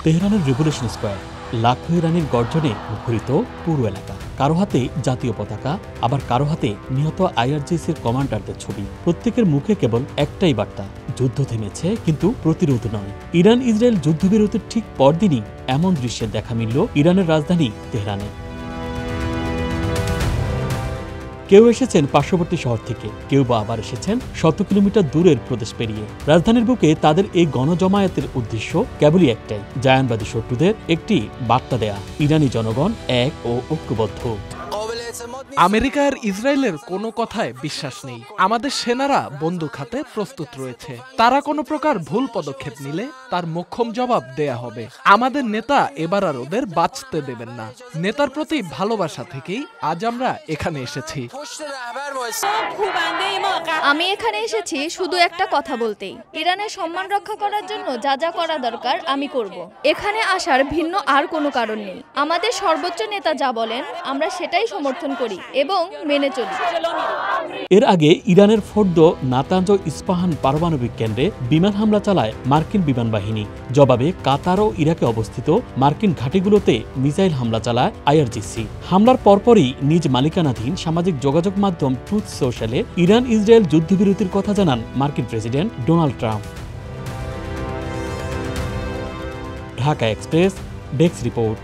তেহরানের revolution square, লাখো ইরানির গর্জনে মুখরিত পুরো এলাকা। কারো হাতে জাতীয় পতাকা, আবার কারো হাতে নিহত আইআরজিসির কমান্ডারদের ছবি। প্রত্যেকের মুখে কেবল একটাই বার্তা, যুদ্ধ থেমেছে, কিন্তু প্রতিরোধ নয়। ইরান ইসরায়েল যুদ্ধবিরতির ঠিক পরদিনই এমন দৃশ্যের দেখা মিলল ইরানের রাজধানী তেহরানে। কেউ এসেছেন পার্শ্ববর্তী শহর থেকে, কেউ বা আবার এসেছেন শত কিলোমিটার দূরের প্রদেশ পেরিয়ে। রাজধানীর বুকে তাদের এই গণজমায়েতের উদ্দেশ্য কেবলই একটাই, জায়ানবাদী শত্রুদের একটি বার্তা দেয়া, ইরানি জনগণ এক ও ঐক্যবদ্ধ। আমেরিকা আর ইসরায়েলের কোনো কথায় বিশ্বাস নেই। আমাদের সেনারা বন্দুক হাতে প্রস্তুত রয়েছে। তারা কোনো প্রকার ভুল পদক্ষেপ নিলে তার মোক্ষম জবাব দেয়া হবে। আমাদের নেতা এবার আর ওদের বাঁচতে দেবেন না। নেতার প্রতি ভালোবাসা থেকেই আজ আমরা এখানে এসেছি। আমি এখানে এসেছি শুধু একটা কথা বলতেই, ইরানের সম্মান রক্ষা করার জন্য যা যা করা দরকার আমি করব। এখানে আসার ভিন্ন আর কোনো কারণ নেই। আমাদের সর্বোচ্চ নেতা যা বলেন আমরা সেটাই সমর্থন করি এবং মেনে চলি। এর আগে ইরানের ফোর্দ, নাতাঞ্জ, ইস্পাহান পারমাণবিক কেন্দ্রে বিমান হামলা চালায় মার্কিন বিমান বাহিনী। জবাবে কাতার ও ইরাকে অবস্থিত মার্কিন ঘাঁটিগুলোতে মিসাইল হামলা চালায় আইআরজিসি। হামলার পরপরই নিজ মালিকানাধীন সামাজিক যোগাযোগ মাধ্যম ট্রুথ সোশ্যালে ইরান ইসরায়েল যুদ্ধবিরতির কথা জানান মার্কিন president Donald Trump. Dhaka express desk report.